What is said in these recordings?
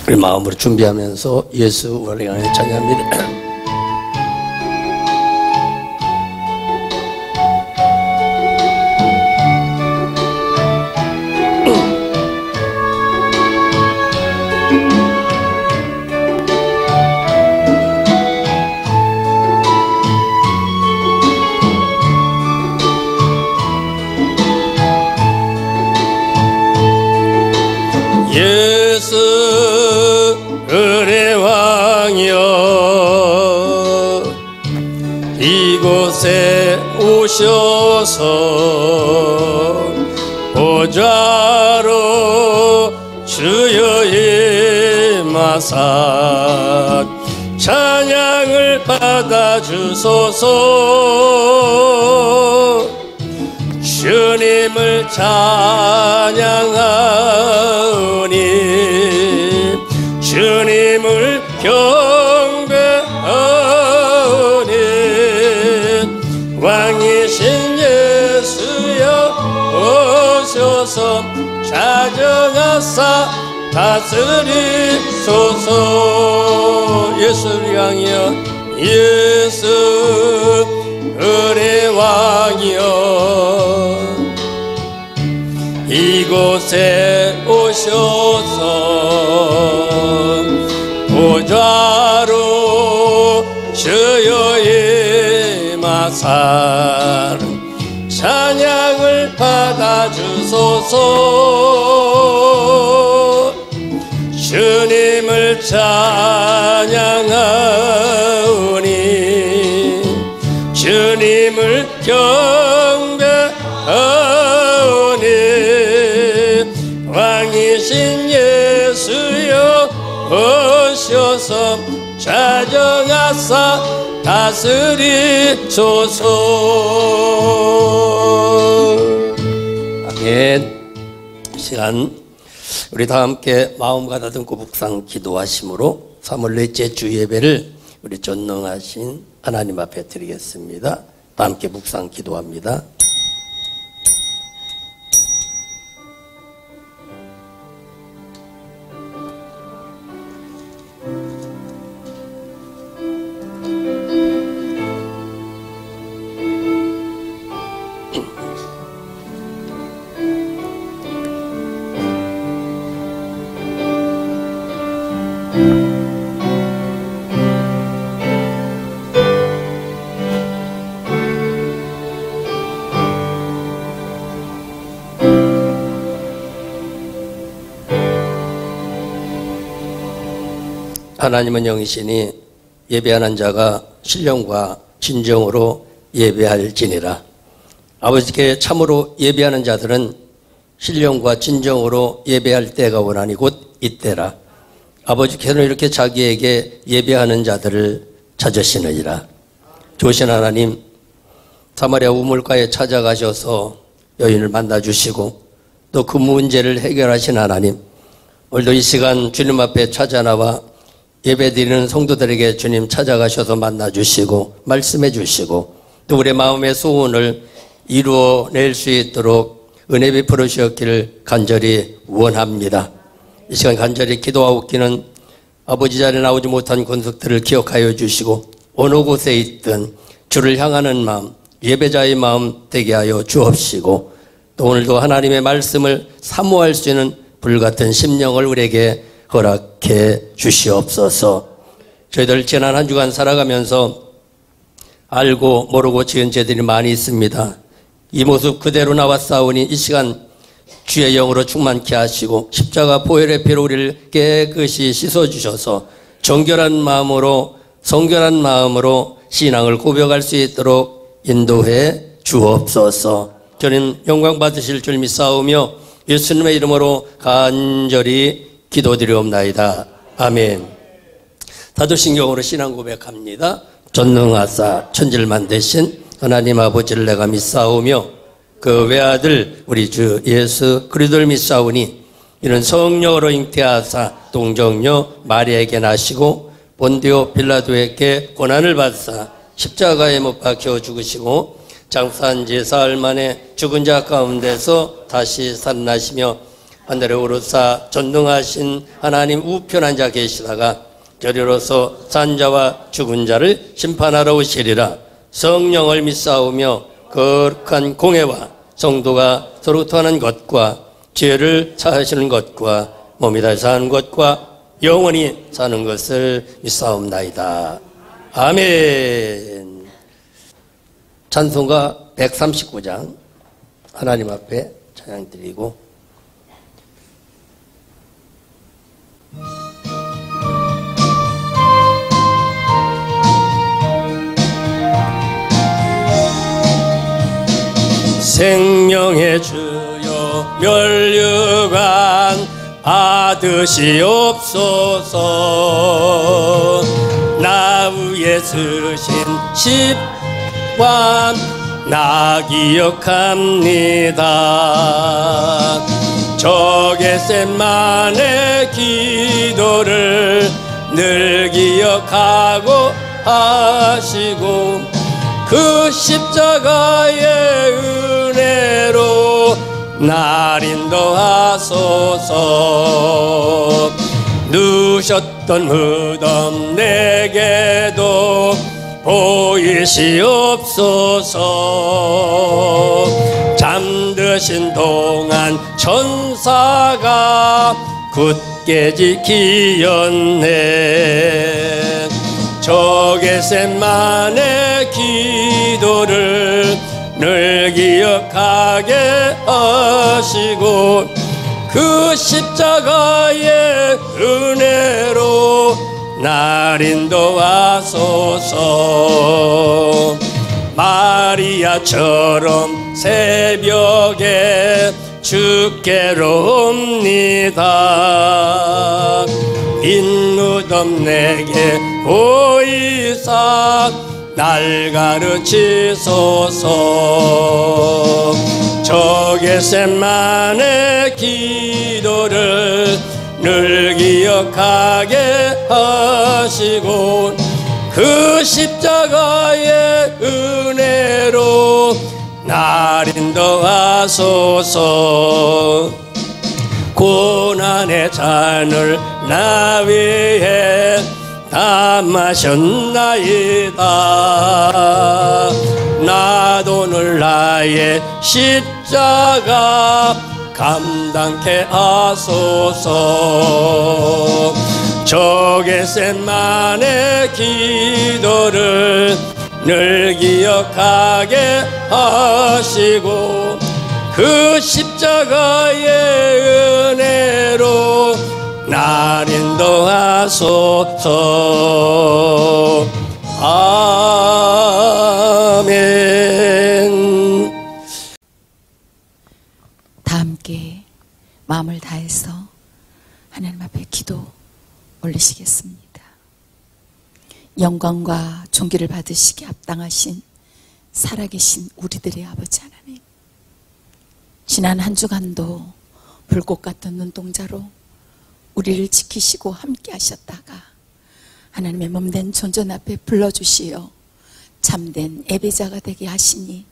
우리 마음으로 준비하면서 예수 우리 안에 찬양합니다. 예수 은혜 왕이여 이곳에 오셔서 보좌로 주여 임하사 찬양을 받아주소서. 주님을 찬양하오니 주님을 경배하오니 왕이신 예수여 오셔서 찾아가사 다스리소서. 예수를 향하여 예수 은혜 왕이여 이곳에 오셔서 보좌로 주여 임하사 찬양을 받아주소서. 주님을 찬양하오니 주님을 경배하오니 왕이신 예수여 오셔서 찾아가사 다스리소서. 아멘. 이 시간 우리 다 함께 마음 가다듬고 묵상 기도하심으로 3월 넷째 주 예배를 우리 전능하신 하나님 앞에 드리겠습니다. 다 함께 묵상 기도합니다. 하나님은 영이시니 예배하는 자가 신령과 진정으로 예배할지니라. 아버지께 참으로 예배하는 자들은 신령과 진정으로 예배할 때가 원하니 곧 이때라. 아버지께서는 이렇게 자기에게 예배하는 자들을 찾으시느니라. 좋으신 하나님, 사마리아 우물가에 찾아가셔서 여인을 만나주시고 또 그 문제를 해결하신 하나님, 오늘도 이 시간 주님 앞에 찾아나와 예배드리는 성도들에게 주님 찾아가셔서 만나주시고 말씀해 주시고 또 우리의 마음의 소원을 이루어낼 수 있도록 은혜 베풀어 주셨기를 간절히 원합니다. 이 시간 간절히 기도하옵기는 아버지 자리에 나오지 못한 권속들을 기억하여 주시고 어느 곳에 있든 주를 향하는 마음, 예배자의 마음 되게 하여 주옵시고 또 오늘도 하나님의 말씀을 사모할 수 있는 불같은 심령을 우리에게 허락해 주시옵소서. 저희들 지난 한 주간 살아가면서 알고 모르고 지은 죄들이 많이 있습니다. 이 모습 그대로 나왔사오니 이 시간 주의 영으로 충만케 하시고 십자가 보혈의 피로 우리를 깨끗이 씻어주셔서 정결한 마음으로 성결한 마음으로 신앙을 고백할 수 있도록 인도해 주옵소서. 주님 영광 받으실 줄 믿사오며 예수님의 이름으로 간절히 기도드리옵나이다. 아멘. 다도신경으로 신앙 고백합니다. 전능하사 천지를 대신 하나님 아버지를 내가 믿사오며 그 외아들 우리 주 예수 그리스도를 믿사오니 이는 성령으로 잉태하사 동정녀 마리아에게 나시고 본디오 빌라도에게 고난을 받사 십자가에 못 박혀 죽으시고 장사한 지 사흘 만에 죽은 자 가운데서 다시 살아나시며 하늘에 오르사 전능하신 하나님 우편한 자 계시다가 저리로서 산자와 죽은 자를 심판하러 오시리라. 성령을 믿사오며 거룩한 공회와 성도가 서로 통하는 것과 죄를 사하시는 것과 몸이 다시 사는 것과 영원히 사는 것을 믿사옵나이다. 아멘. 찬송가 139장 하나님 앞에 찬양 드리고 생명의 주여 멸류관 받으시옵소서. 나 위에 쓰신 십관 나 기억합니다. 저 겟세마네 기도를 늘 기억하고 하시고 그 십자가의 은혜로 날 인도하소서. 누셨던 무덤 내게도 보이시옵소서. 잠드신 동안 천사가 굳게 지키었네. 저 겟세마네 기도를 늘 기억하게 하시고 그 십자가의 은혜로 날 인도하소서. 마리아처럼 새벽에 주께로 옵니다. 빈무덤 내게 보이사 날 가르치소서. 저 겟세마네 기도를 늘 기억하게 하시고 그 십자가의 은혜로 날 인도하소서. 고난의 잔을 나 위해 다 마셨나이다. 나도 오늘 나의 십자가 감당케 하소서. 저 겟세마네 기도를 늘 기억하게 하시고 그 십자가의 은혜로 날 인도하소서. 아멘. 다 함께 마음을 다해서 하나님 앞에 기도 올리시겠습니다. 영광과 존귀를 받으시기에 합당하신 살아계신 우리들의 아버지 하나님, 지난 한 주간도 불꽃 같은 눈동자로 우리를 지키시고 함께 하셨다가 하나님의 몸된 존전 앞에 불러주시어 참된 예배자가 되게 하시니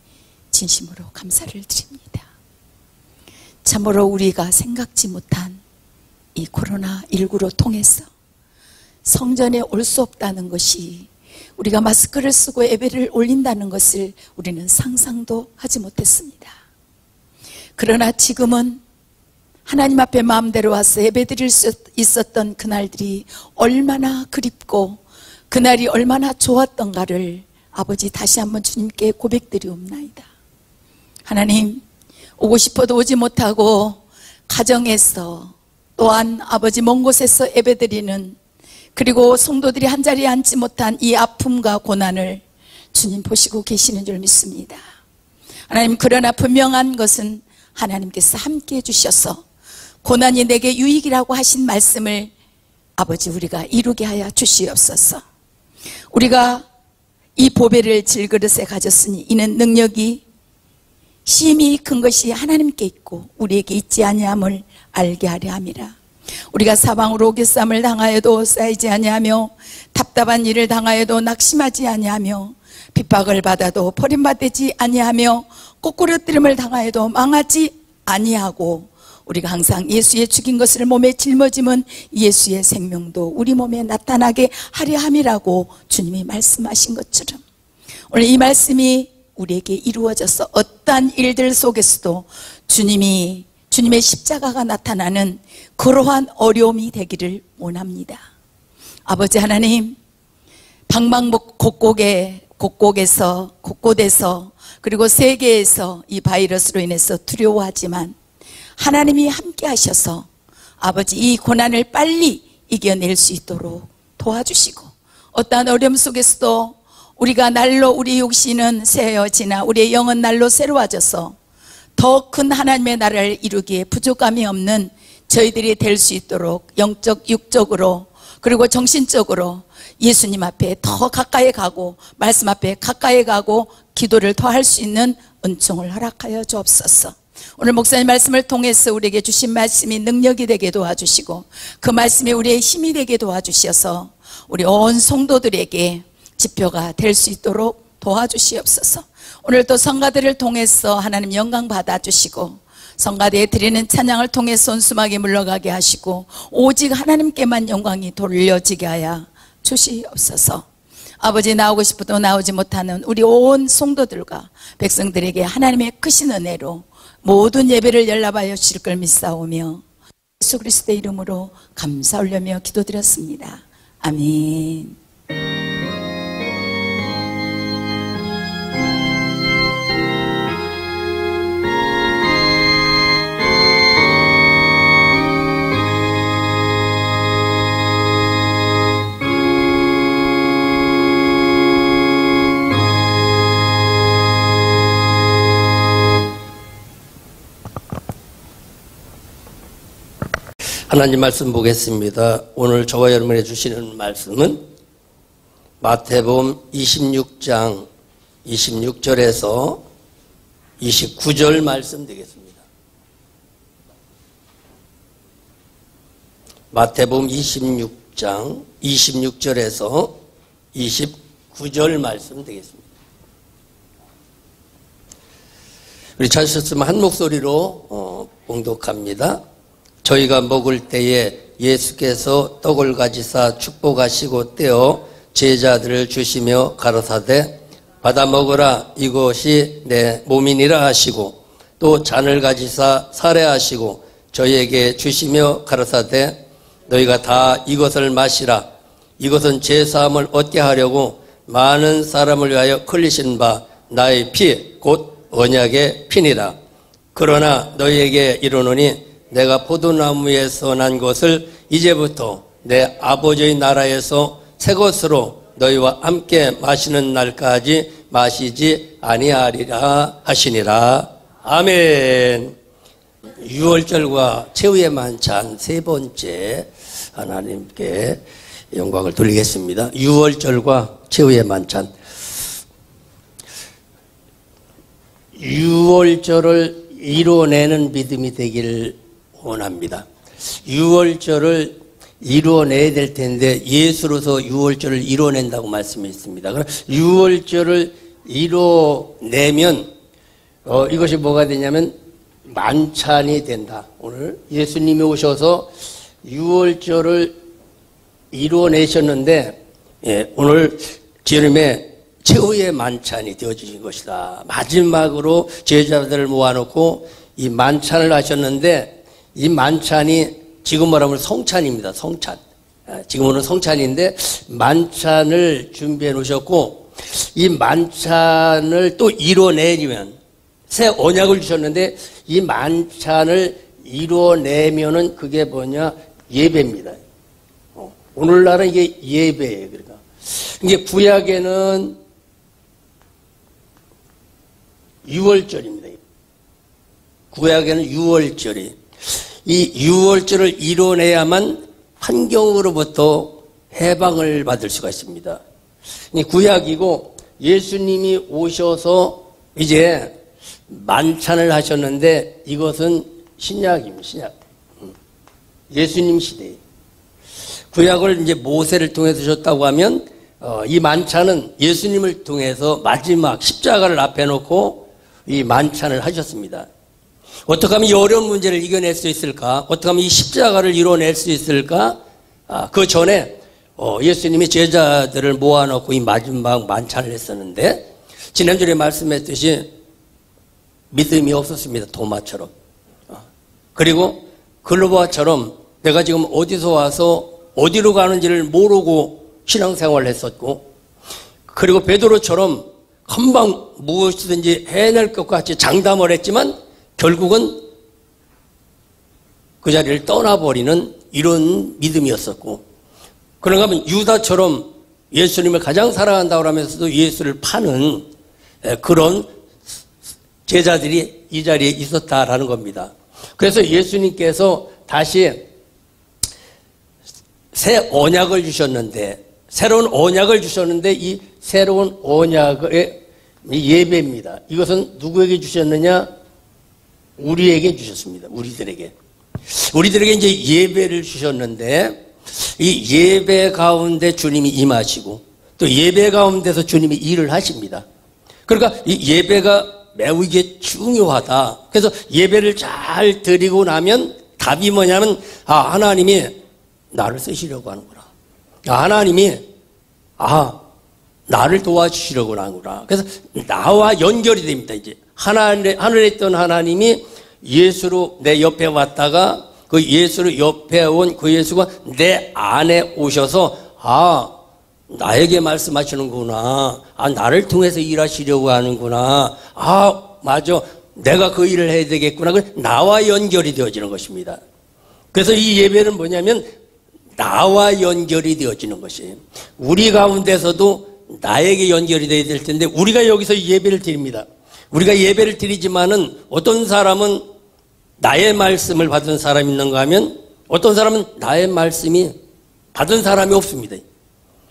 진심으로 감사를 드립니다. 참으로 우리가 생각지 못한 이 코로나19로 통해서 성전에 올 수 없다는 것이, 우리가 마스크를 쓰고 예배를 올린다는 것을 우리는 상상도 하지 못했습니다. 그러나 지금은 하나님 앞에 마음대로 와서 예배드릴 수 있었던 그날들이 얼마나 그립고 그날이 얼마나 좋았던가를 아버지 다시 한번 주님께 고백드리옵나이다. 하나님, 오고 싶어도 오지 못하고 가정에서 또한 아버지 먼 곳에서 예배드리는, 그리고 성도들이 한자리에 앉지 못한 이 아픔과 고난을 주님 보시고 계시는 줄 믿습니다. 하나님, 그러나 분명한 것은 하나님께서 함께 해주셔서 고난이 내게 유익이라고 하신 말씀을 아버지 우리가 이루게 하여 주시옵소서. 우리가 이 보배를 질그릇에 가졌으니 이는 능력이 심히 큰 것이 하나님께 있고 우리에게 있지 아니함을 알게 하려 함이라. 우리가 사방으로 오개쌈을 당하여도 쌓이지 아니하며 답답한 일을 당하여도 낙심하지 아니하며 핍박을 받아도 버림받지 아니하며 꼬꾸러뜨림을 당하여도 망하지 아니하고 우리가 항상 예수의 죽인 것을 몸에 짊어지면 예수의 생명도 우리 몸에 나타나게 하려 함이라고 주님이 말씀하신 것처럼 오늘 이 말씀이 우리에게 이루어져서 어떠한 일들 속에서도 주님의 십자가가 나타나는 그러한 어려움이 되기를 원합니다. 아버지 하나님, 곳곳에서 그리고 세계에서 이 바이러스로 인해서 두려워하지만 하나님이 함께 하셔서 아버지 이 고난을 빨리 이겨낼 수 있도록 도와주시고 어떠한 어려움 속에서도 우리가 날로 우리 육신은 새어지나 우리의 영은 날로 새로워져서 더 큰 하나님의 나라를 이루기에 부족함이 없는 저희들이 될 수 있도록 영적, 육적으로 그리고 정신적으로 예수님 앞에 더 가까이 가고 말씀 앞에 가까이 가고 기도를 더 할 수 있는 은총을 허락하여 주옵소서. 오늘 목사님 말씀을 통해서 우리에게 주신 말씀이 능력이 되게 도와주시고 그 말씀이 우리의 힘이 되게 도와주셔서 우리 온 성도들에게 지표가 될 수 있도록 도와주시옵소서. 오늘 또 성가들을 통해서 하나님 영광 받아주시고 성가대에 드리는 찬양을 통해 손수막이 물러가게 하시고 오직 하나님께만 영광이 돌려지게 하여 주시옵소서. 아버지, 나오고 싶어도 나오지 못하는 우리 온 성도들과 백성들에게 하나님의 크신 은혜로 모든 예배를 연락하여 주실 걸 믿사오며 예수 그리스도의 이름으로 감사 올려며 기도드렸습니다. 아멘. 하나님 말씀 보겠습니다. 오늘 저와 여러분이 주시는 말씀은 마태복음 26장 26절에서 29절 말씀 되겠습니다. 마태복음 26장 26절에서 29절 말씀 되겠습니다. 우리 찾으셨으면 한 목소리로 봉독합니다. 저희가 먹을 때에 예수께서 떡을 가지사 축복하시고 떼어 제자들을 주시며 가라사대 받아 먹으라 이것이 내 몸이니라 하시고 또 잔을 가지사 살해하시고 저희에게 주시며 가라사대 너희가 다 이것을 마시라 이것은 제사함을 얻게 하려고 많은 사람을 위하여 흘리신 바 나의 피 곧 언약의 피니라. 그러나 너희에게 이르노니 내가 포도나무에서 난 것을 이제부터 내 아버지의 나라에서 새 것으로 너희와 함께 마시는 날까지 마시지 아니하리라 하시니라. 아멘. 유월절과 최후의 만찬 세 번째 하나님께 영광을 돌리겠습니다. 유월절과 최후의 만찬. 유월절을 이루어내는 믿음이 되기를 원합니다. 유월절을 이루어내야 될 텐데 예수로서 유월절을 이루어낸다고 말씀했습니다. 그럼 유월절을 이루어내면 이것이 뭐가 되냐면 만찬이 된다. 오늘 예수님이 오셔서 유월절을 이루어내셨는데 오늘 주님의 최후의 만찬이 되어주신 것이다. 마지막으로 제자들을 모아놓고 이 만찬을 하셨는데 이 만찬이 지금 말하면 성찬입니다. 성찬. 지금은 성찬인데 만찬을 준비해 놓으셨고 이 만찬을 또 이뤄내면 새 언약을 주셨는데 이 만찬을 이뤄내면은 그게 뭐냐? 예배입니다. 오늘날은 이게 예배예요. 그러니까 이게 구약에는 유월절입니다. 구약에는 유월절이 이 유월절을 이뤄내야만 환경으로부터 해방을 받을 수가 있습니다. 구약이고 예수님이 오셔서 이제 만찬을 하셨는데 이것은 신약입니다. 신약. 예수님 시대에. 구약을 이제 모세를 통해서 주셨다고 하면 이 만찬은 예수님을 통해서 마지막 십자가를 앞에 놓고 이 만찬을 하셨습니다. 어떻게 하면 이 어려운 문제를 이겨낼 수 있을까? 어떻게 하면 이 십자가를 이뤄낼 수 있을까? 그 전에 예수님이 제자들을 모아놓고 이 마지막 만찬을 했었는데 지난주에 말씀했듯이 믿음이 없었습니다. 도마처럼. 그리고 글로바처럼 내가 지금 어디서 와서 어디로 가는지를 모르고 신앙생활을 했었고, 그리고 베드로처럼 금방 무엇이든지 해낼 것 같이 장담을 했지만 결국은 그 자리를 떠나버리는 이런 믿음이었었고, 그런가 하면 유다처럼 예수님을 가장 사랑한다고 하면서도 예수를 파는 그런 제자들이 이 자리에 있었다라는 겁니다. 그래서 예수님께서 다시 새 언약을 주셨는데, 새로운 언약을 주셨는데 이 새로운 언약의 예배입니다. 이것은 누구에게 주셨느냐? 우리에게 주셨습니다. 우리들에게 이제 예배를 주셨는데, 이 예배 가운데 주님이 임하시고 또 예배 가운데서 주님이 일을 하십니다. 그러니까 이 예배가 매우 이게 중요하다. 그래서 예배를 잘 드리고 나면 답이 뭐냐면, 하나님이 나를 쓰시려고 하는구나. 하나님이 나를 도와주시려고 하는구나. 그래서 나와 연결이 됩니다. 이제 하늘에 있던 하나님이 예수로 내 옆에 왔다가 그 예수로 옆에 온 그 예수가 내 안에 오셔서 나에게 말씀하시는구나. 나를 통해서 일하시려고 하는구나. 맞아. 내가 그 일을 해야 되겠구나. 나와 연결이 되어지는 것입니다. 그래서 이 예배는 뭐냐면 나와 연결이 되어지는 것이에요. 우리 가운데서도 나에게 연결이 되어야 될 텐데, 우리가 여기서 예배를 드립니다. 우리가 예배를 드리지만은 어떤 사람은 나의 말씀을 받은 사람이 있는가 하면 어떤 사람은 나의 말씀이 받은 사람이 없습니다.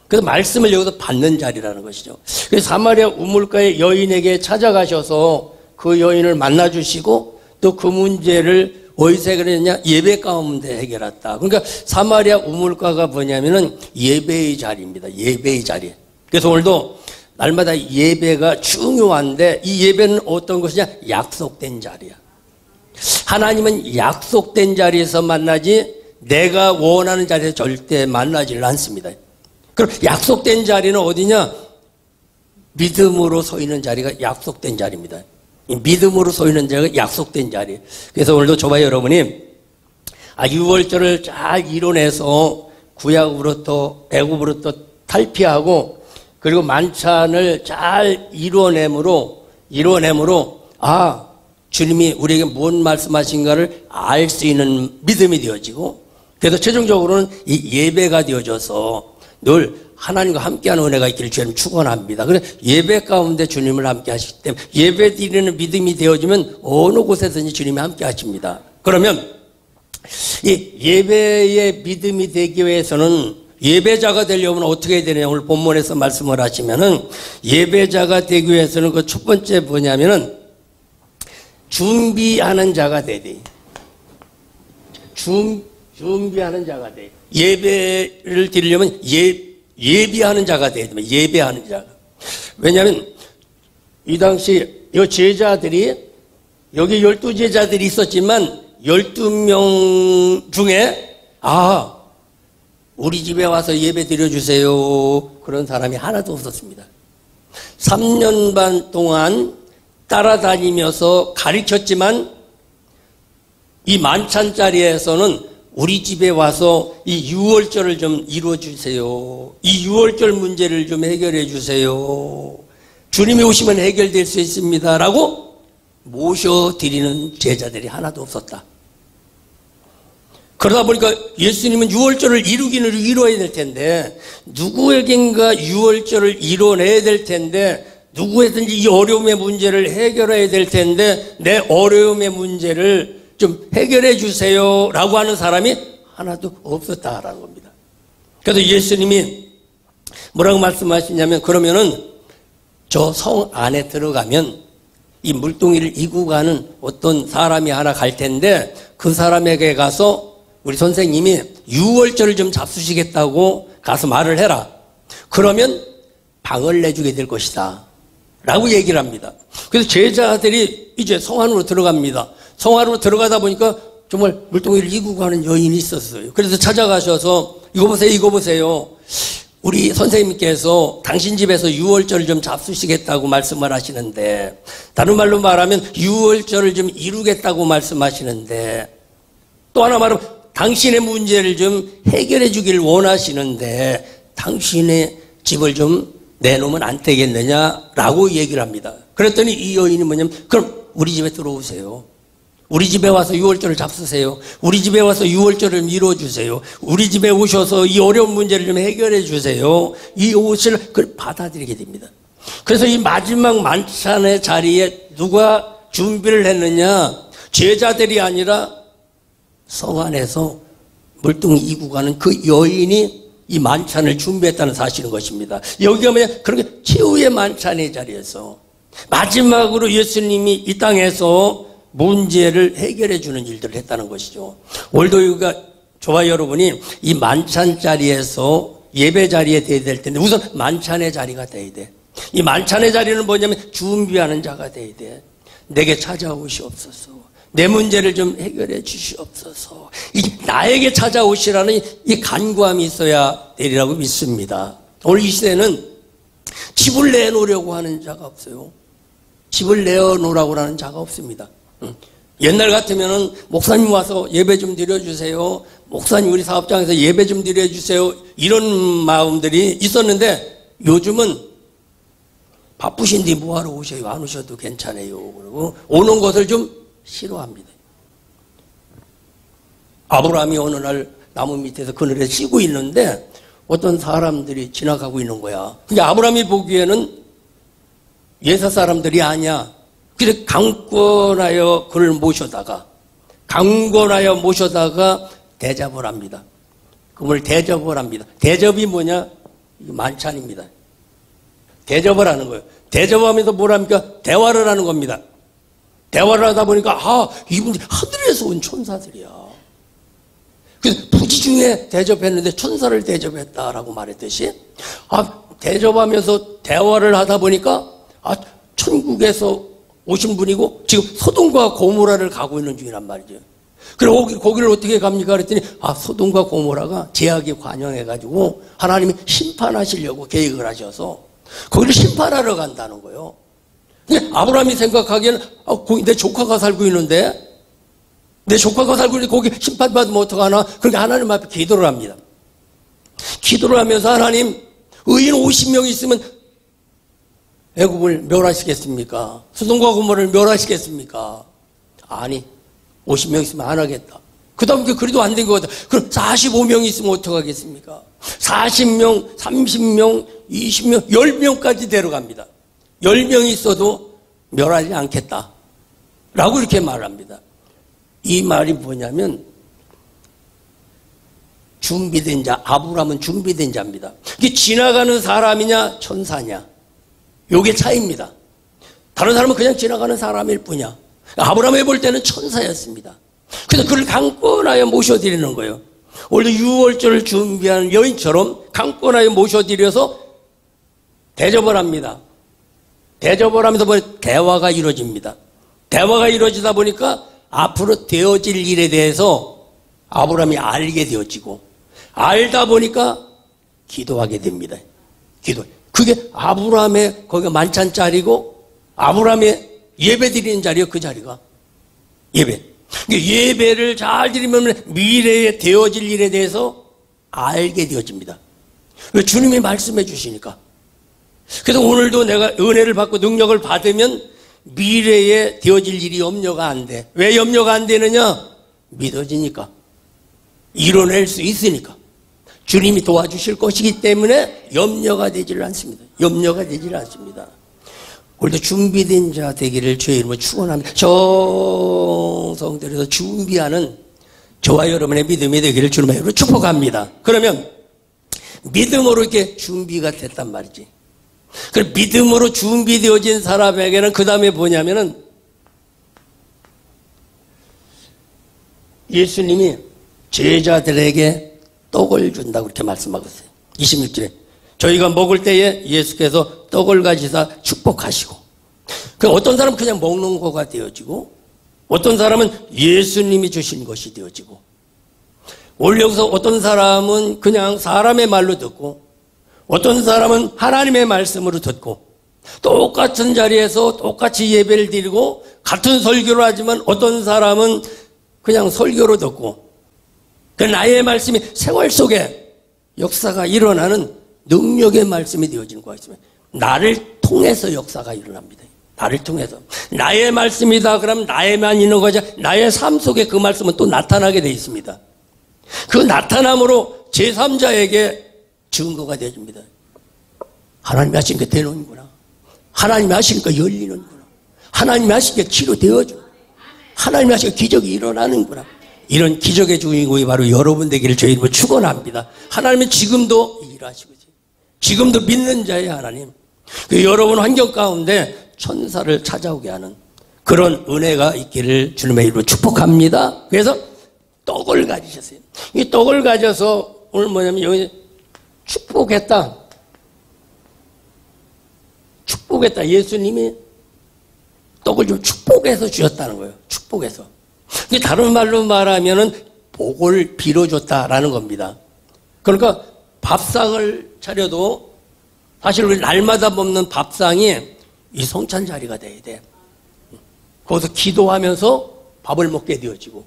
그래서 말씀을 여기서 받는 자리라는 것이죠. 그래서 사마리아 우물가의 여인에게 찾아가셔서 그 여인을 만나주시고 또 그 문제를 어디서 해결했냐? 예배 가운데 해결했다. 그러니까 사마리아 우물가가 뭐냐면은 예배의 자리입니다. 예배의 자리. 그래서 오늘도 날마다 예배가 중요한데, 이 예배는 어떤 것이냐? 약속된 자리야. 하나님은 약속된 자리에서 만나지 내가 원하는 자리에서 절대 만나지를 않습니다. 그럼 약속된 자리는 어디냐? 믿음으로 서 있는 자리가 약속된 자리입니다. 믿음으로 서 있는 자리가 약속된 자리. 그래서 오늘도 저와 여러분이 유월절을 잘 이뤄내서 구약으로부터 애굽으로부터 탈피하고, 그리고 만찬을 잘 이뤄내므로 주님이 우리에게 뭔 말씀하신가를 알 수 있는 믿음이 되어지고, 그래서 최종적으로는 이 예배가 되어져서 늘 하나님과 함께하는 은혜가 있기를 주님 축원합니다. 그래서 예배 가운데 주님을 함께 하시기 때문에 예배 드리는 믿음이 되어지면 어느 곳에서든지 주님이 함께 하십니다. 그러면 이 예배의 믿음이 되기 위해서는, 예배자가 되려면 어떻게 해야 되느냐? 오늘 본문에서 말씀을 하시면은, 예배자가 되기 위해서는 그 첫 번째 뭐냐면은 준비하는 자가 돼야 돼. 준비하는 자가 돼. 예배를 드리려면 예비하는 자가 돼야 됩니다. 예배하는 자가. 왜냐하면 이 당시 이 제자들이, 여기 12제자들이 있었지만 12명 중에 우리 집에 와서 예배 드려주세요, 그런 사람이 하나도 없었습니다. 3년 반 동안 따라다니면서 가르쳤지만 이 만찬 자리에서는 우리 집에 와서 이 유월절을 좀 이루어주세요, 이 유월절 문제를 좀 해결해 주세요, 주님이 오시면 해결될 수 있습니다 라고 모셔드리는 제자들이 하나도 없었다. 그러다 보니까 예수님은 유월절을 이루기는 이루어야 될 텐데, 누구에겐가 유월절을 이뤄내야 될 텐데, 누구에든지 이 어려움의 문제를 해결해야 될 텐데, 내 어려움의 문제를 좀 해결해 주세요 라고 하는 사람이 하나도 없었다라는 겁니다. 그래서 예수님이 뭐라고 말씀하시냐면, 그러면은 저 성 안에 들어가면 이 물동이를 이고 가는 어떤 사람이 하나 갈 텐데, 그 사람에게 가서 우리 선생님이 유월절을 좀 잡수시겠다고 가서 말을 해라. 그러면 방을 내주게 될 것이다 라고 얘기를 합니다. 그래서 제자들이 이제 성 안으로 들어갑니다. 성 안으로 들어가다 보니까 정말 물동이를 이고 가는 여인이 있었어요. 그래서 찾아가셔서 이거 보세요, 이거 보세요. 우리 선생님께서 당신 집에서 유월절을 좀 잡수시겠다고 말씀을 하시는데, 다른 말로 말하면 유월절을 좀 이루겠다고 말씀하시는데, 또 하나 말하면 당신의 문제를 좀 해결해 주길 원하시는데 당신의 집을 좀 내놓으면 안 되겠느냐라고 얘기를 합니다. 그랬더니 이 여인이 뭐냐면, 그럼 우리 집에 들어오세요. 우리 집에 와서 유월절을 잡수세요. 우리 집에 와서 유월절을 미뤄주세요. 우리 집에 오셔서 이 어려운 문제를 좀 해결해 주세요. 이 옷을 받아들이게 됩니다. 그래서 이 마지막 만찬의 자리에 누가 준비를 했느냐? 제자들이 아니라 성 안에서 물뚱이 이고 가는 그 여인이 이 만찬을 준비했다는 사실인 것입니다. 여기가 뭐냐? 그렇게 최후의 만찬의 자리에서 마지막으로 예수님이 이 땅에서 문제를 해결해 주는 일들을 했다는 것이죠. 오늘도 우리가 저와 여러분이 이 만찬 자리에서 예배 자리에 돼야 될 텐데 우선 만찬의 자리가 돼야 돼. 이 만찬의 자리는 뭐냐면 준비하는 자가 돼야 돼. 내게 찾아오시옵소서. 내 문제를 좀 해결해 주시옵소서. 나에게 찾아오시라는 이 간구함이 있어야 되리라고 믿습니다. 오늘 이 시대는 집을 내놓으려고 하는 자가 없어요. 집을 내어놓으라고 하는 자가 없습니다. 옛날 같으면은 목사님 와서 예배 좀 드려주세요. 목사님 우리 사업장에서 예배 좀 드려주세요. 이런 마음들이 있었는데 요즘은 바쁘신데 뭐하러 오셔요? 안 오셔도 괜찮아요. 그리고 오는 것을 좀 싫어합니다. 아브라함이 어느 날 나무 밑에서 그늘에 쉬고 있는데 어떤 사람들이 지나가고 있는 거야. 근데 아브라함이 보기에는 예사 사람들이 아니야. 그래서 강권하여 그를 모셔다가 대접을 합니다. 그걸 대접을 합니다. 대접이 뭐냐? 만찬입니다. 대접을 하는 거예요. 대접하면서 뭘 합니까? 대화를 하는 겁니다. 대화를 하다 보니까 이분들이 하늘에서 온 천사들이야. 그래서 부지중에 대접했는데 천사를 대접했다라고 말했듯이 대접하면서 대화를 하다 보니까 천국에서 오신 분이고 지금 소돔과 고모라를 가고 있는 중이란 말이죠. 그리고 거기를 어떻게 갑니까? 그랬더니 소돔과 고모라가 죄악에 관영해가지고 하나님이 심판하시려고 계획을 하셔서 거기를 심판하러 간다는 거예요. 근데 아브라함이 생각하기에는 내 조카가 살고 있는데 거기 심판받으면 어떡하나? 그러니까 하나님 앞에 기도를 합니다. 기도를 하면서 하나님, 의인 50명 있으면 애굽을 멸하시겠습니까? 소돔과 고모라를 멸하시겠습니까? 아니, 50명 있으면 안 하겠다. 그 다음에 그래도 안 된 것 같다. 그럼 45명 있으면 어떡하겠습니까? 40명, 30명, 20명, 10명까지 데려갑니다. 10명이 있어도 멸하지 않겠다. 라고 이렇게 말합니다. 이 말이 뭐냐면 준비된 자, 아브라함은 준비된 자입니다. 이게 지나가는 사람이냐 천사냐, 요게 차이입니다. 다른 사람은 그냥 지나가는 사람일 뿐이야. 아브라함이 볼 때는 천사였습니다. 그래서 그를 강권하여 모셔드리는 거예요. 원래 유월절을 준비하는 여인처럼 강권하여 모셔드려서 대접을 합니다. 대접을 하면서 대화가 이루어집니다. 대화가 이루어지다 보니까 앞으로 되어질 일에 대해서 아브라함이 알게 되어지고, 알다 보니까 기도하게 됩니다. 기도. 그게 아브라함의 거기가 만찬 자리고 아브라함의 예배 드리는 자리요. 그 자리가 예배. 예배를 잘 드리면 미래에 되어질 일에 대해서 알게 되어집니다. 왜? 주님이 말씀해 주시니까. 그래서 오늘도 내가 은혜를 받고 능력을 받으면 미래에 되어질 일이 염려가 안 돼. 왜 염려가 안 되느냐? 믿어지니까. 이뤄낼 수 있으니까. 주님이 도와주실 것이기 때문에 염려가 되질 않습니다. 염려가 되질 않습니다. 오늘도 준비된 자 되기를 주의 이름으로 축원합니다. 정성들여서 준비하는 저와 여러분의 믿음이 되기를 주님의 이름으로 축복합니다. 그러면 믿음으로 이렇게 준비가 됐단 말이지. 그 믿음으로 준비되어진 사람에게는 그 다음에 뭐냐면은 예수님이 제자들에게 떡을 준다고 그렇게 말씀하고 있어요. 26절에 저희가 먹을 때에 예수께서 떡을 가지사 축복하시고, 그 어떤 사람은 그냥 먹는 거가 되어지고 어떤 사람은 예수님이 주신 것이 되어지고, 오늘 여기서 어떤 사람은 그냥 사람의 말로 듣고, 어떤 사람은 하나님의 말씀으로 듣고, 똑같은 자리에서 똑같이 예배를 드리고 같은 설교를 하지만 어떤 사람은 그냥 설교로 듣고, 그 나의 말씀이 생활 속에 역사가 일어나는 능력의 말씀이 되어지는 거가 있으면 나를 통해서 역사가 일어납니다. 나를 통해서. 나의 말씀이다 그러면 나에만 있는 거죠. 나의 삶 속에 그 말씀은 또 나타나게 되어 있습니다. 그 나타남으로 제3자에게 증거가 되어집니다. 하나님이 하신 게 되는구나. 하나님이 하시니까 열리는구나. 하나님이 하신 게 치료되어져. 하나님이 하신 게 기적이 일어나는구나. 이런 기적의 주인공이 바로 여러분 되기를 주의 이름으로 축원합니다. 하나님은 지금도 일하시고 지금도 믿는 자의 하나님. 여러분 환경 가운데 천사를 찾아오게 하는 그런 은혜가 있기를 주님의 이름으로 축복합니다. 그래서 떡을 가지셨어요. 이 떡을 가져서 오늘 뭐냐면 여기 축복했다. 축복했다. 예수님이 떡을 좀 축복해서 주셨다는 거예요. 축복해서. 다른 말로 말하면은 복을 빌어줬다라는 겁니다. 그러니까 밥상을 차려도 사실 우리 날마다 먹는 밥상이 이 성찬 자리가 돼야 돼. 거기서 기도하면서 밥을 먹게 되어지고,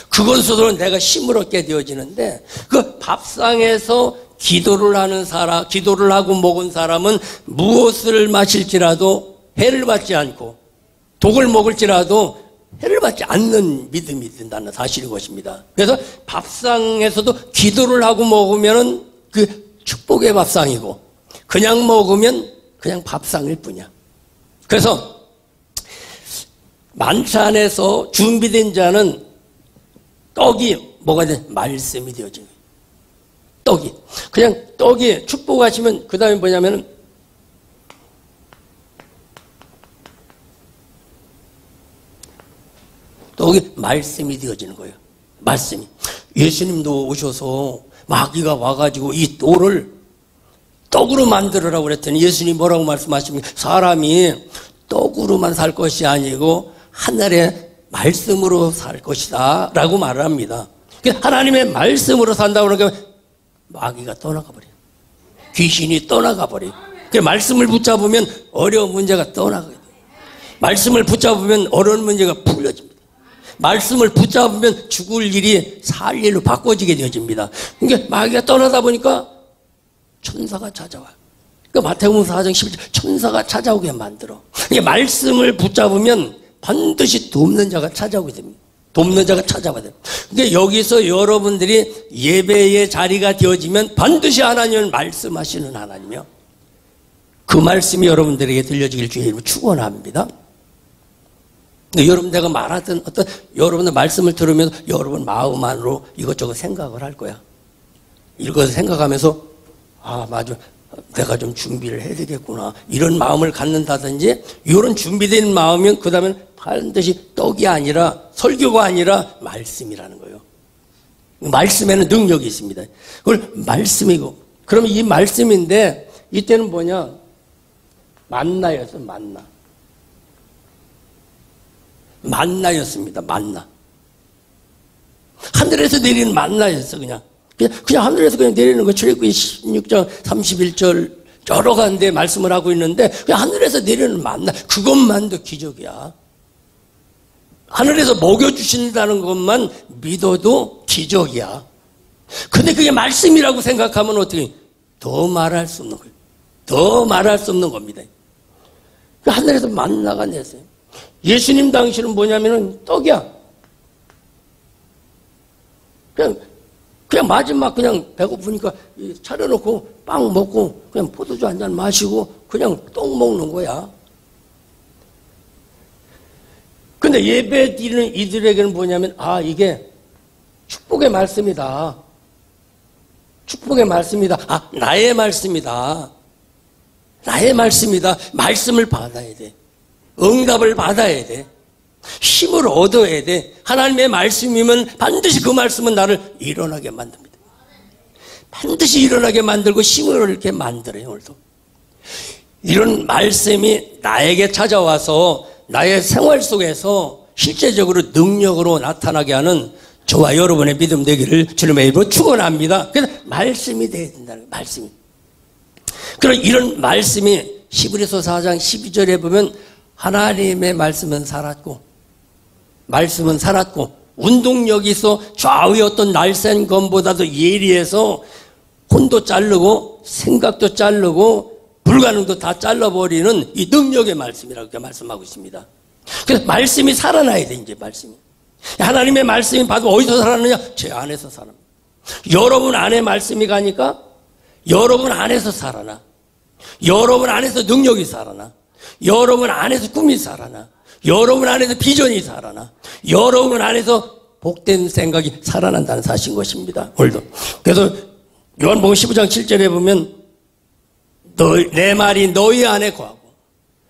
그것으로 내가 힘을 얻게 되어지는데, 그 밥상에서 기도를 하는 사람, 기도를 하고 먹은 사람은 무엇을 마실지라도 해를 받지 않고, 독을 먹을지라도 해를 받지 않는 믿음이 된다는 사실인 것입니다. 그래서 밥상에서도 기도를 하고 먹으면 그 축복의 밥상이고, 그냥 먹으면 그냥 밥상일 뿐이야. 그래서 만찬에서 준비된 자는 떡이 뭐가 돼? 말씀이 되어진 거예요. 떡이. 그냥 떡이 축복하시면 그 다음에 뭐냐면은 떡이 말씀이 되어지는 거예요. 말씀이. 예수님도 오셔서 마귀가 와가지고 이 돌을 떡으로 만들으라고 그랬더니 예수님이 뭐라고 말씀하십니까? 사람이 떡으로만 살 것이 아니고 하늘의 말씀으로 살 것이다 라고 말을 합니다. 하나님의 말씀으로 산다고 그러니까 마귀가 떠나가 버려요. 귀신이 떠나가 버려요. 말씀을 붙잡으면 어려운 문제가 떠나가게 돼요. 말씀을 붙잡으면 어려운 문제가 풀려집니다. 말씀을 붙잡으면 죽을 일이 살 일로 바꿔지게 되어집니다. 그러니까 마귀가 떠나다 보니까 천사가 찾아와요. 그러니까 마태복음 4장 11절 천사가 찾아오게 만들어. 그러니까 말씀을 붙잡으면 반드시 돕는 자가 찾아오게 됩니다. 돕는 자가 찾아와야 돼요. 그러니까 여기서 여러분들이 예배의 자리가 되어지면 반드시 하나님은 말씀하시는 하나님이요. 그 말씀이 여러분들에게 들려지길 주의 이름으로 축원합니다. 여러분 내가 말하던 어떤 여러분의 말씀을 들으면 여러분 마음 안으로 이것저것 생각을 할 거야. 이것을 생각하면서 아 맞아 내가 좀 준비를 해야 되겠구나 이런 마음을 갖는다든지 이런 준비된 마음이면 그 다음엔 반드시 떡이 아니라 설교가 아니라 말씀이라는 거예요. 말씀에는 능력이 있습니다. 그걸 말씀이고 그러면 이 말씀인데 이때는 뭐냐 만나였어. 만나였습니다. 만나. 하늘에서 내리는 만나였어. 그냥 하늘에서 그냥 내리는 거. 출애굽기 16장 31절 여러 가운데 말씀을 하고 있는데 그냥 하늘에서 내리는 만나. 그것만도 기적이야. 하늘에서 먹여주신다는 것만 믿어도 기적이야. 근데 그게 말씀이라고 생각하면 어떻게 더 말할 수 없는 거예요. 더 말할 수 없는 겁니다. 하늘에서 만나가 내세요. 예수님 당시는 뭐냐면은 떡이야. 그냥 마지막 그냥 배고프니까 차려놓고 빵 먹고 그냥 포도주 한 잔 마시고 그냥 떡 먹는 거야. 근데 예배 드리는 이들에게는 뭐냐면 아 이게 축복의 말씀이다. 축복의 말씀이다. 아 나의 말씀이다. 나의 말씀이다. 말씀을 받아야 돼. 응답을 받아야 돼. 힘을 얻어야 돼. 하나님의 말씀이면 반드시 그 말씀은 나를 일어나게 만듭니다. 반드시 일어나게 만들고 힘을 얻게 만들어요. 오늘도. 이런 말씀이 나에게 찾아와서 나의 생활 속에서 실제적으로 능력으로 나타나게 하는 저와 여러분의 믿음 되기를 주님의 이름으로 축원합니다. 그래서 말씀이 돼야 된다는 거예요. 말씀이. 그럼 이런 말씀이 히브리서 4장 12절에 보면 하나님의 말씀은 살았고 운동력이 있어 좌우의 어떤 날쌘 검보다도 예리해서 혼도 자르고 생각도 자르고 불가능도 다 잘라버리는 이 능력의 말씀이라고 이렇게 말씀하고 있습니다. 그래서 말씀이 살아나야 돼. 이제 말씀이 하나님의 말씀이 바로 어디서 살아나느냐? 제 안에서 살아납니다. 여러분 안에 말씀이 가니까 여러분 안에서 살아나. 여러분 안에서 능력이 살아나. 여러분 안에서 꿈이 살아나. 여러분 안에서 비전이 살아나. 여러분 안에서 복된 생각이 살아난다는 사실인 것입니다. 오늘도. 그래서 요한복음 15장 7절에 보면 내 말이 너희 안에 거하고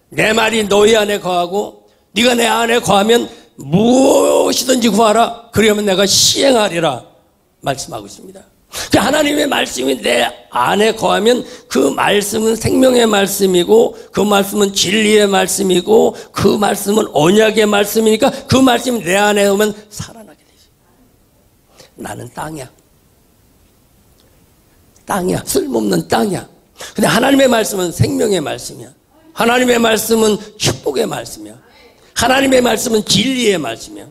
내 말이 너희 안에 거하고 네가 내 안에 거하면 무엇이든지 구하라. 그러면 내가 시행하리라 말씀하고 있습니다. 하나님의 말씀이 내 안에 거하면 그 말씀은 생명의 말씀이고 그 말씀은 진리의 말씀이고 그 말씀은 언약의 말씀이니까 그 말씀이 내 안에 오면 살아나게 되죠. 나는 땅이야. 쓸모없는 땅이야. 근데 하나님의 말씀은 생명의 말씀이야. 하나님의 말씀은 축복의 말씀이야. 하나님의 말씀은 진리의 말씀이야.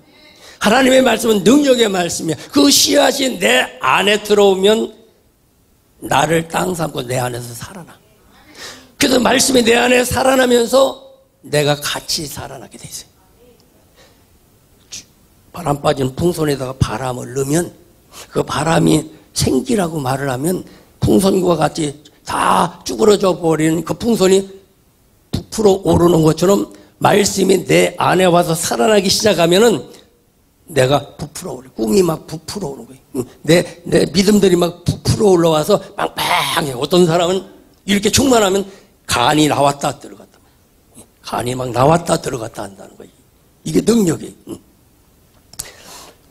하나님의 말씀은 능력의 말씀이야. 그 씨앗이 내 안에 들어오면 나를 땅 삼고 내 안에서 살아나. 그래서 말씀이 내 안에 살아나면서 내가 같이 살아나게 돼 있어요. 바람 빠진 풍선에다가 바람을 넣으면 그 바람이 생기라고 말을 하면 풍선과 같이 다 쭈그러져 버리는 그 풍선이 부풀어 오르는 것처럼 말씀이 내 안에 와서 살아나기 시작하면은 내가 부풀어 오르고 꿈이 막 부풀어 오는 거예요. 내 믿음들이 막 부풀어 올라와서 빵빵해. 어떤 사람은 이렇게 충만하면 간이 나왔다 들어갔다. 간이 막 나왔다 들어갔다 한다는 거예요. 이게 능력이에요.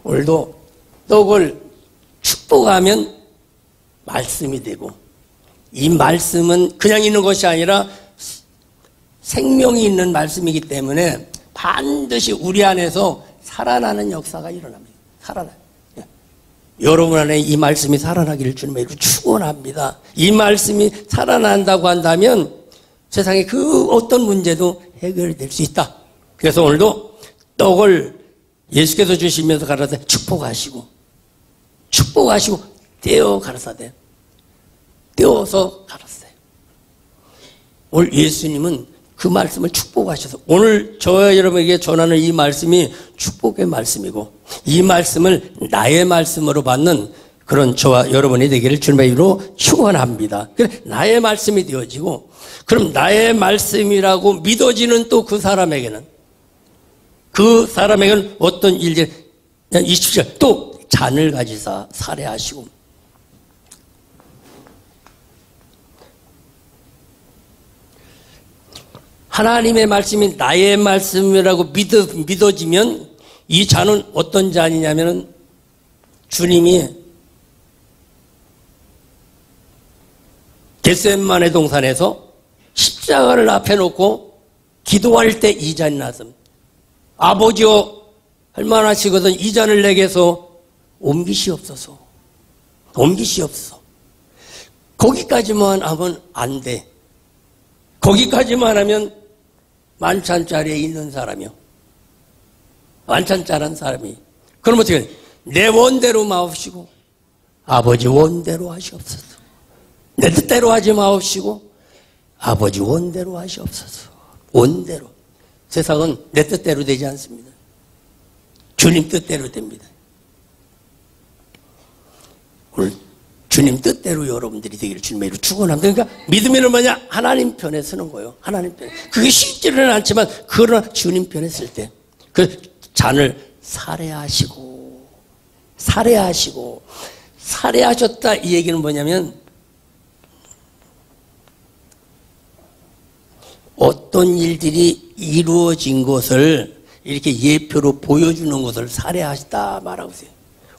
오늘도 떡을 축복하면 말씀이 되고 이 말씀은 그냥 있는 것이 아니라 생명이 있는 말씀이기 때문에 반드시 우리 안에서 살아나는 역사가 일어납니다. 살아나요. 여러분 안에 이 말씀이 살아나기를 주님의 이름으로 축원합니다. 이 말씀이 살아난다고 한다면 세상에 그 어떤 문제도 해결될 수 있다. 그래서 오늘도 떡을 예수께서 주시면서 가라사대 축복하시고 떼어 가라사대 떼어서 가라사대. 오늘 예수님은 그 말씀을 축복하셔서 오늘 저와 여러분에게 전하는 이 말씀이 축복의 말씀이고 이 말씀을 나의 말씀으로 받는 그런 저와 여러분이 되기를 주님의 이름으로 축원합니다. 그래 나의 말씀이 되어지고 그럼 나의 말씀이라고 믿어지는 또 그 사람에게는 어떤 일들 27절 또 잔을 가지사 살해하시고 하나님의 말씀이 나의 말씀이라고 믿어지면 이 잔은 어떤 잔이냐면 주님이 겟세마네 동산에서 십자가를 앞에 놓고 기도할 때 이 잔이 나왔습니다. 아버지여 할만하시거든 이 잔을 내게서 옮기시옵소서. 거기까지만 하면 안 돼. 거기까지만 하면 만찬자리에 있는 사람이요. 만찬자란 사람이. 그럼 어떻게 해? 내 원대로 마옵시고 아버지 원대로 하시옵소서. 내 뜻대로 하지 마옵시고 아버지 원대로 하시옵소서. 원대로. 세상은 내 뜻대로 되지 않습니다. 주님 뜻대로 됩니다. 오늘 주님 뜻대로 여러분들이 되기를 주님의 이름으로 축원합니다. 그러니까 믿음이란 뭐냐? 하나님 편에 서는 거예요. 하나님 편에. 그게 쉽지는 않지만 그러나 주님 편에 쓸 때 그 잔을 살해하셨다 이 얘기는 뭐냐면 어떤 일들이 이루어진 것을 이렇게 예표로 보여주는 것을 살해하셨다 말하고 있어요.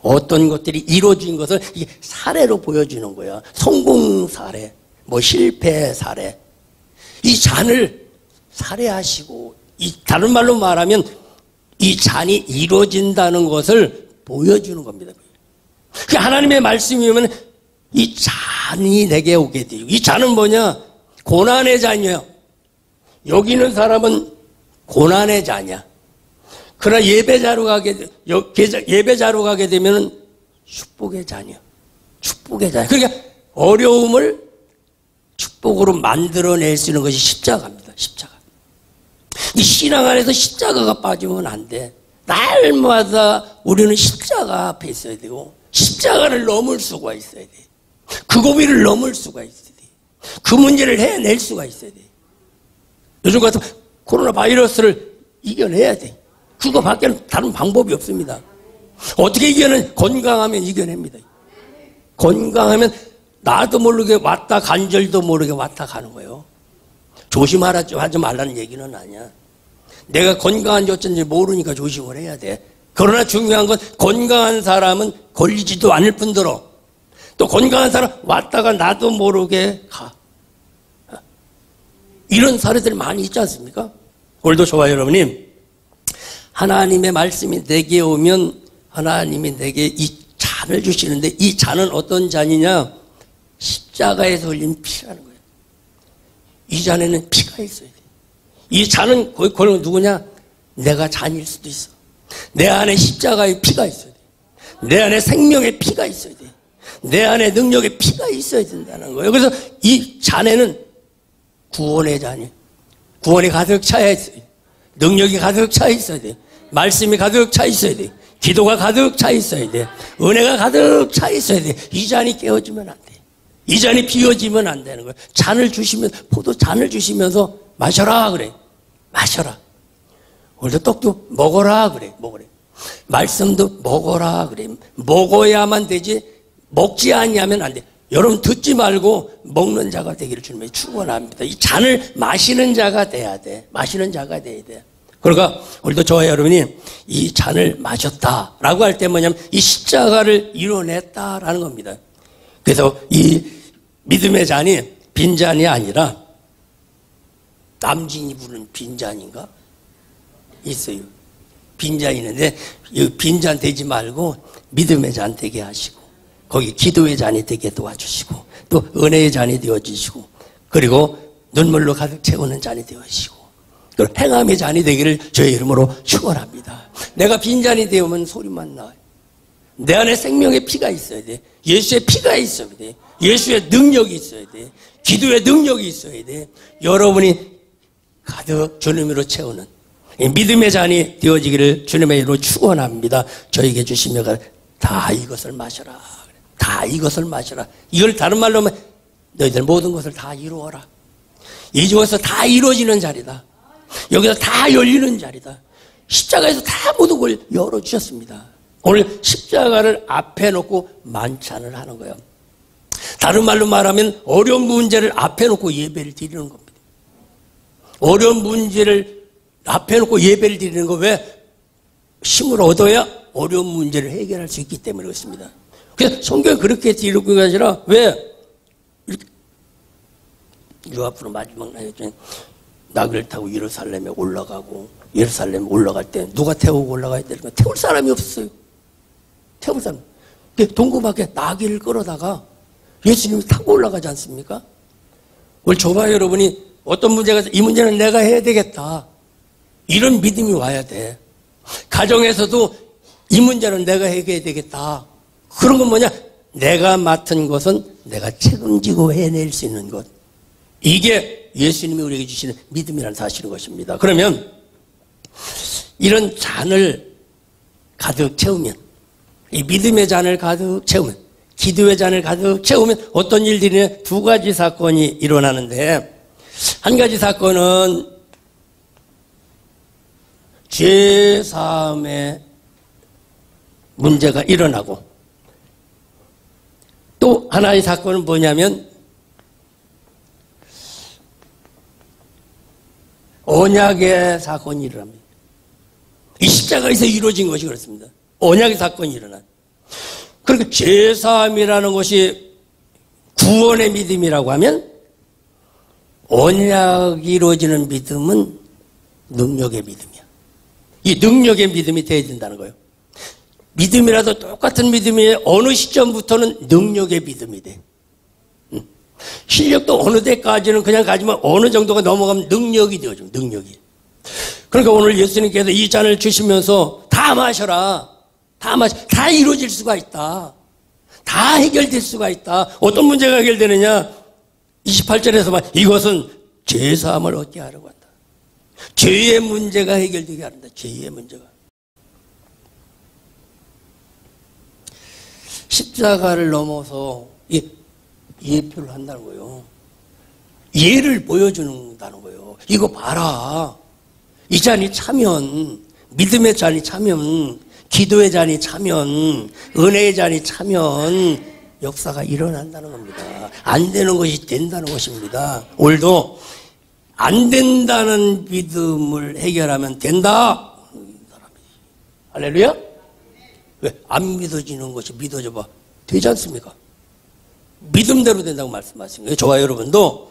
어떤 것들이 이루어진 것을 이게 사례로 보여주는 거야. 성공 사례, 실패 사례. 이 잔을 살해하시고, 다른 말로 말하면 이 잔이 이루어진다는 것을 보여주는 겁니다. 그 하나님의 말씀이면 이 잔이 내게 오게 돼요. 이 잔은 뭐냐? 고난의 잔이에요. 여기 있는 사람은 고난의 잔이야. 그러나 예배자로 가게 되면 축복의 잔이에요. 축복의 잔. 그러니까 어려움을 축복으로 만들어낼 수 있는 것이 십자가입니다. 십자가. 이 신앙 안에서 십자가가 빠지면 안 돼. 날마다 우리는 십자가 앞에 있어야 되고 십자가를 넘을 수가 있어야 돼. 그 고비를 넘을 수가 있어야 돼. 그 문제를 해낼 수가 있어야 돼. 요즘 같은 코로나 바이러스를 이겨내야 돼. 그거 밖에는 다른 방법이 없습니다. 어떻게 이겨내? 건강하면 이겨냅니다. 건강하면 나도 모르게 왔다 간절도 모르게 왔다 가는 거예요. 조심하지 말라는 얘기는 아니야. 내가 건강한지 어쩐지 모르니까 조심을 해야 돼. 그러나 중요한 건 건강한 사람은 걸리지도 않을 뿐더러 또 건강한 사람 왔다가 나도 모르게 가. 이런 사례들이 많이 있지 않습니까? 오늘도 좋아요, 여러분님. 하나님의 말씀이 내게 오면 하나님이 내게 이 잔을 주시는데 이 잔은 어떤 잔이냐? 십자가에서 흘린 피라는 거예요. 이 잔에는 피가 있어야 돼. 이 잔은 거의 누구냐? 내가 잔일 수도 있어. 내 안에 십자가의 피가 있어야 돼. 내 안에 생명의 피가 있어야 돼. 내 안에 능력의 피가 있어야 된다는 거예요. 그래서 이 잔에는 구원의 잔이에요. 구원이 가득 차야 있어요. 능력이 가득 차 있어야 돼. 말씀이 가득 차 있어야 돼. 기도가 가득 차 있어야 돼. 은혜가 가득 차 있어야 돼. 이 잔이 깨어지면 안 돼. 이 잔이 비워지면 안 되는 거예요. 잔을 주시면, 포도 잔을 주시면서 마셔라 그래. 마셔라. 오늘도 떡도 먹어라 그래. 먹으래. 말씀도 먹어라 그래. 먹어야만 되지 먹지 아니하면 안 돼. 여러분 듣지 말고 먹는 자가 되기를 주님이 축원합니다. 이 잔을 마시는 자가 돼야 돼. 마시는 자가 돼야 돼. 그러니까 우리도 저와 여러분이 이 잔을 마셨다라고 할 때 뭐냐면 이 십자가를 이뤄냈다라는 겁니다. 그래서 이 믿음의 잔이 빈잔이 아니라 남진이 부르는 빈잔인가? 있어요. 빈잔이 있는데 빈잔 되지 말고 믿음의 잔 되게 하시고 거기 기도의 잔이 되게 도와주시고 또 은혜의 잔이 되어주시고 그리고 눈물로 가득 채우는 잔이 되어주시고 그리고 행함의 잔이 되기를 저의 이름으로 축원합니다. 내가 빈잔이 되면 소리만 나와요. 내 안에 생명의 피가 있어야 돼. 예수의 피가 있어야 돼. 예수의 능력이 있어야 돼. 기도의 능력이 있어야 돼. 여러분이 가득 주님으로 채우는 믿음의 잔이 되어지기를 주님의 이름으로 축원합니다. 저에게 주시며 다 이것을 마셔라. 다 이것을 마셔라. 이걸 다른 말로 하면 너희들 모든 것을 다 이루어라. 이 중에서 다 이루어지는 자리다. 여기서 다 열리는 자리다. 십자가에서 다 모든 걸 열어주셨습니다. 오늘 십자가를 앞에 놓고 만찬을 하는 거예요. 다른 말로 말하면 어려운 문제를 앞에 놓고 예배를 드리는 겁니다. 어려운 문제를 앞에 놓고 예배를 드리는 거 왜? 힘을 얻어야 어려운 문제를 해결할 수 있기 때문에 그렇습니다. 그래서 성경이 그렇게 드리는 게 아니라 왜? 이렇게 요 앞으로 마지막 날에 나귀를 타고 예루살렘에 올라가고 예루살렘에 올라갈 때 누가 태우고 올라가야 되는 거야? 태울 사람이 없었어요. 태울 사람. 동구밖에 나귀를 끌어다가 예수님이 타고 올라가지 않습니까? 오늘 저와 여러분이 어떤 문제가 있어 이 문제는 내가 해야 되겠다. 이런 믿음이 와야 돼. 가정에서도 이 문제는 내가 해결해야 되겠다. 그런 건 뭐냐? 내가 맡은 것은 내가 책임지고 해낼 수 있는 것. 이게 예수님이 우리에게 주시는 믿음이라는 사실인 것입니다. 그러면 이런 잔을 가득 채우면 이 믿음의 잔을 가득 채우면 기도의 잔을 가득 채우면 어떤 일들이 두 가지 사건이 일어나는데 한 가지 사건은 죄사함의 문제가 일어나고 또 하나의 사건은 뭐냐면 언약의 사건이 일어납니다. 이 십자가에서 이루어진 것이 그렇습니다. 언약의 사건이 일어나요. 그러니까 죄사함이라는 것이 구원의 믿음이라고 하면 언약이 이루어지는 믿음은 능력의 믿음이야. 이 능력의 믿음이 돼야 된다는 거예요. 믿음이라도 똑같은 믿음이 어느 시점부터는 능력의 믿음이 돼. 실력도 어느 때까지는 그냥 가지만 어느 정도가 넘어가면 능력이 되어져. 능력이. 그러니까 오늘 예수님께서 이 잔을 주시면서 다 마셔라. 다 이루어질 수가 있다. 다 해결될 수가 있다. 어떤 문제가 해결되느냐? 28절에서 말 이것은 죄사함을 얻게 하려고 한다. 죄의 문제가 해결되게 한다. 죄의 문제가. 십자가를 넘어서 예표를 한다는 거예요. 예를 보여주는다는 거예요. 이거 봐라. 이 잔이 차면, 믿음의 잔이 차면, 기도의 잔이 차면, 은혜의 잔이 차면 역사가 일어난다는 겁니다. 안 되는 것이 된다는 것입니다. 오늘도 안 된다는 믿음을 해결하면 된다. 할렐루야? 왜? 안 믿어지는 것이 믿어져 봐. 되지 않습니까? 믿음대로 된다고 말씀하신 거예요. 저와 여러분도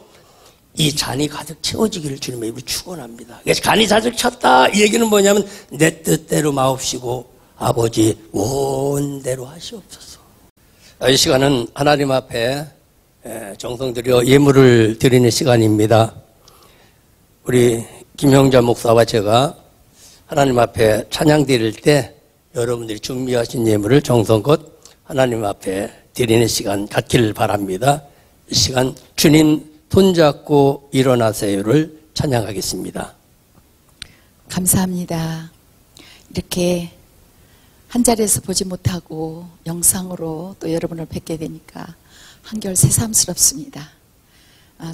이 잔이 가득 채워지기를 주님의 입으로 축원합니다. 잔이 가득 찼다. 이 얘기는 뭐냐면 내 뜻대로 마옵시고 아버지 원대로 하시옵소서. 이 시간은 하나님 앞에 정성 들여 예물을 드리는 시간입니다. 우리 김형자 목사와 제가 하나님 앞에 찬양 드릴 때 여러분들이 준비하신 예물을 정성껏 하나님 앞에 드리는 시간 갖기를 바랍니다. 이 시간 주님 손잡고 일어나세요를 찬양하겠습니다. 감사합니다. 이렇게 한 자리에서 보지 못하고 영상으로 또 여러분을 뵙게 되니까 한결 새삼스럽습니다.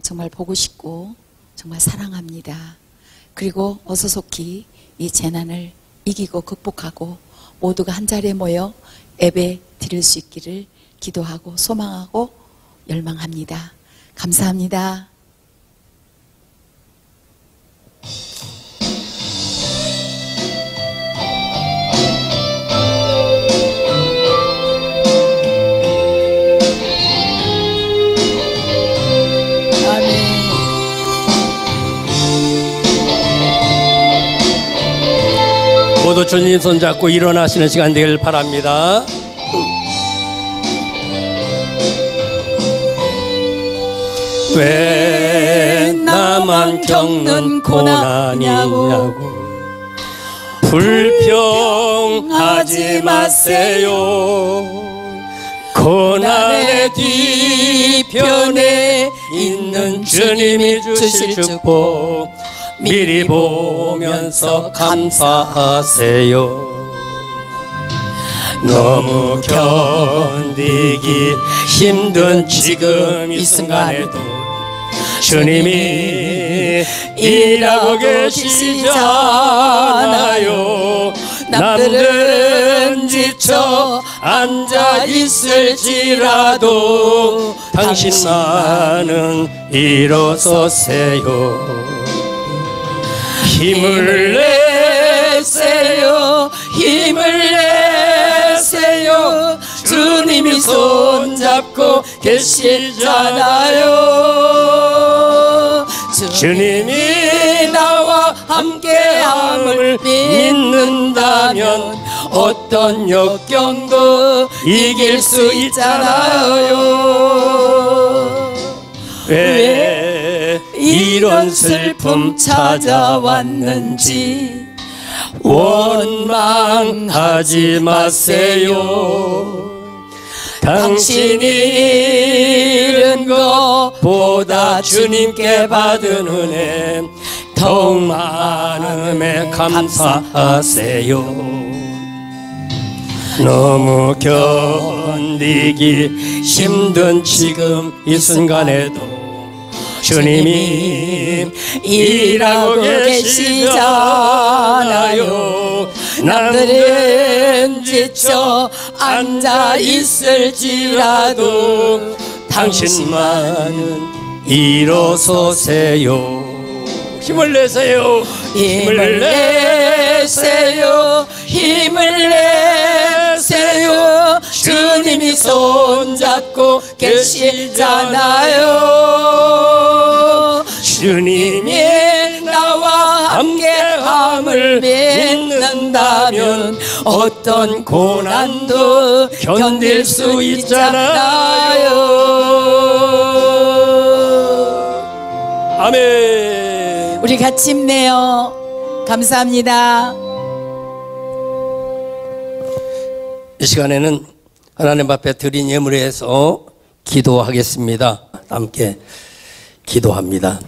정말 보고 싶고 정말 사랑합니다. 그리고 어서 속히 이 재난을 이기고 극복하고 모두가 한 자리에 모여 예배 드릴 수 있기를 기도하고 소망하고 열망합니다. 감사합니다. 모두 주님 손잡고 일어나시는 시간 되길 바랍니다. 왜 나만 겪는 고난이냐고 불평하지 마세요. 고난의 뒤편에 있는 주님이 주실 축복 미리 보면서 감사하세요. 너무 견디기 힘든 지금 이 순간에도 주님이 일하고 계시잖아요. 남들은 지쳐 앉아 있을지라도 당신만은 일어서세요. 힘을 내세요. 힘을 내세요. 주님이 손잡고 계시잖아요. 주님이 나와 함께함을 믿는다면 어떤 역경도 이길 수 있잖아요. 왜 이런 슬픔 찾아왔는지 원망하지 마세요. 당신이 잃은 것보다 주님께 받은 은혜 더욱 많음에 감사하세요. 너무 견디기 힘든 지금 이 순간에도 주님이 일하고 계시잖아요. 남들은 지쳐 앉아 있을지라도 당신만은 일어서세요. 힘을 내세요. 힘을 내세요. 힘을 내세요. 주님이 손잡고 계시잖아요. 주님이 나와 함께함을 믿는 믿는다면 어떤 고난도 견딜 수 있잖아요. 아멘. 우리 같이 힘내요. 감사합니다. 이 시간에는 하나님 앞에 드린 예물에 해서 기도하겠습니다. 함께 기도합니다.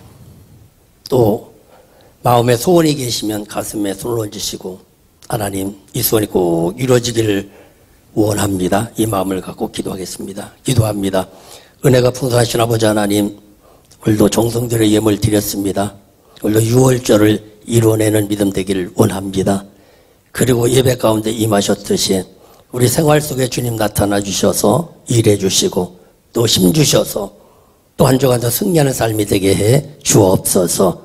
또 마음에 소원이 계시면 가슴에 손을 얹으시고 하나님 이 소원이 꼭 이루어지기를 원합니다. 이 마음을 갖고 기도하겠습니다. 기도합니다. 은혜가 풍성하신 아버지 하나님, 오늘도 정성들의 예물 드렸습니다. 오늘도 6월절을 이루어내는 믿음 되기를 원합니다. 그리고 예배 가운데 임하셨듯이 우리 생활 속에 주님 나타나 주셔서 일해 주시고 또 힘 주셔서 또 한 주간 더 승리하는 삶이 되게 해 주옵소서.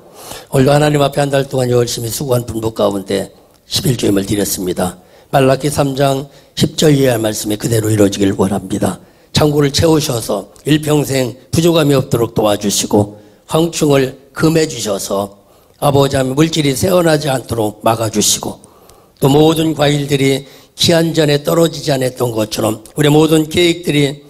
오늘도 하나님 앞에 한 달 동안 열심히 수고한 분들 가운데 11조임을 드렸습니다. 말라기 3장 10절 이하의 말씀이 그대로 이루어지길 원합니다. 창고를 채우셔서 일평생 부족함이 없도록 도와주시고 황충을 금해 주셔서 아버지 하나님 물질이 새어나지 않도록 막아주시고 또 모든 과일들이 기한 전에 떨어지지 않았던 것처럼 우리 모든 계획들이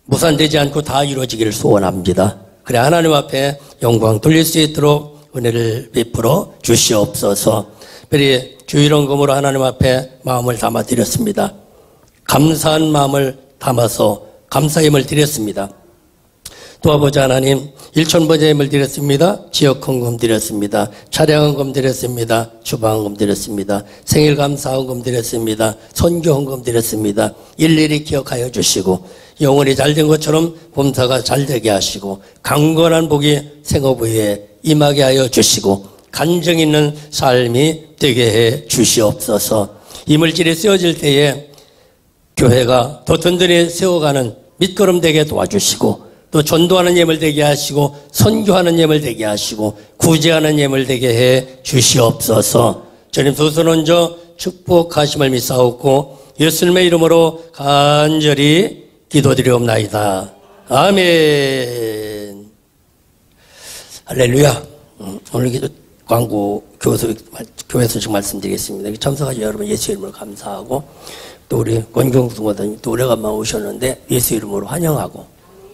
무산되지 않고 다 이루어지기를 소원합니다. 그래 하나님 앞에 영광 돌릴 수 있도록 은혜를 베풀어 주시옵소서. 그래 주일원금으로 하나님 앞에 마음을 담아 드렸습니다. 감사한 마음을 담아서 감사임을 드렸습니다. 또 아버지 하나님 1,000번제임을 드렸습니다. 지역헌금 드렸습니다. 차량헌금 드렸습니다. 주방헌금 드렸습니다. 생일감사헌금 드렸습니다. 선교헌금 드렸습니다. 일일이 기억하여 주시고 영혼이 잘된 것처럼 범사가 잘되게 하시고 강건한 복이 생업 위에 임하게 하여 주시고 간정 있는 삶이 되게 해 주시옵소서. 이 물질이 쓰여질 때에 교회가 더 든든히 세워가는 밑거름 되게 도와주시고 또 전도하는 예물 되게 하시고 선교하는 예물 되게 하시고 구제하는 예물 되게 해 주시옵소서. 주님 두 손 얹어 축복하심을 믿사옵고 예수님의 이름으로 간절히 기도드리옵나이다. 아멘. 할렐루야. 오늘 기도 광고 교회 소식 말씀드리겠습니다. 참석하신 여러분 예수 이름으로 감사하고 또 우리 권경수모님 또 오래간만에 오셨는데 예수 이름으로 환영하고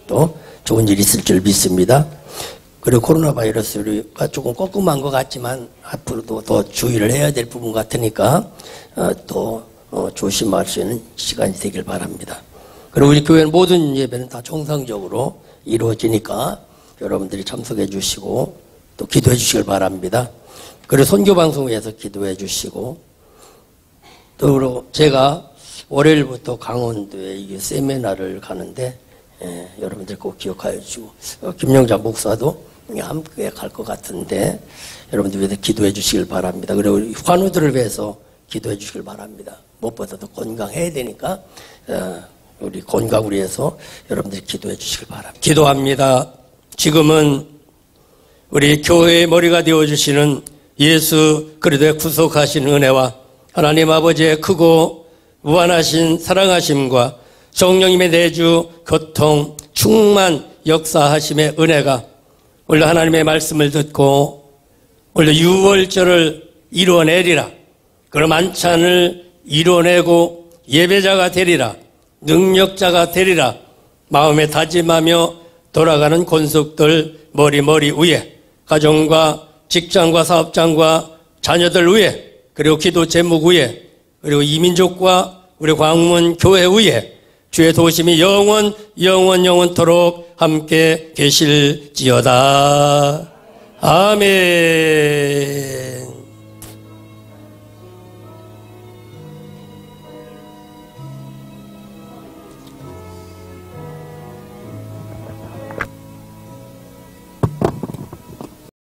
또 좋은 일이 있을 줄 믿습니다. 그리고 코로나 바이러스가 조금 꺾음한 것 같지만 앞으로도 더 주의를 해야 될 부분 같으니까 또 조심할 수 있는 시간이 되길 바랍니다. 그리고 우리 교회는 모든 예배는 다 정상적으로 이루어지니까 여러분들이 참석해 주시고 또 기도해 주시길 바랍니다. 그리고 선교방송을 위해서 기도해 주시고 또 제가 월요일부터 강원도에 이게 세미나를 가는데 여러분들 꼭 기억하여 주시고 김영자 목사도 함께 갈 것 같은데 여러분들 위해서 기도해 주시길 바랍니다. 그리고 환우들을 위해서 기도해 주시길 바랍니다. 무엇보다도 건강해야 되니까 우리 건강을 위해서 여러분들이 기도해 주시길 바랍니다. 기도합니다. 지금은 우리 교회의 머리가 되어주시는 예수 그리스도의 구속하신 은혜와 하나님 아버지의 크고 무한하신 사랑하심과 성령님의 내주 교통 충만 역사하심의 은혜가 오늘 하나님의 말씀을 듣고 오늘 6월절을 이루어내리라. 그런 만찬을 이루어내고 예배자가 되리라. 능력자가 되리라. 마음에 다짐하며 돌아가는 권속들 머리 위에 가정과 직장과 사업장과 자녀들 위에 그리고 기도 제목 위에 그리고 이민족과 우리 광문 교회 위에 주의 도심이 영원토록 함께 계실지어다. 아멘.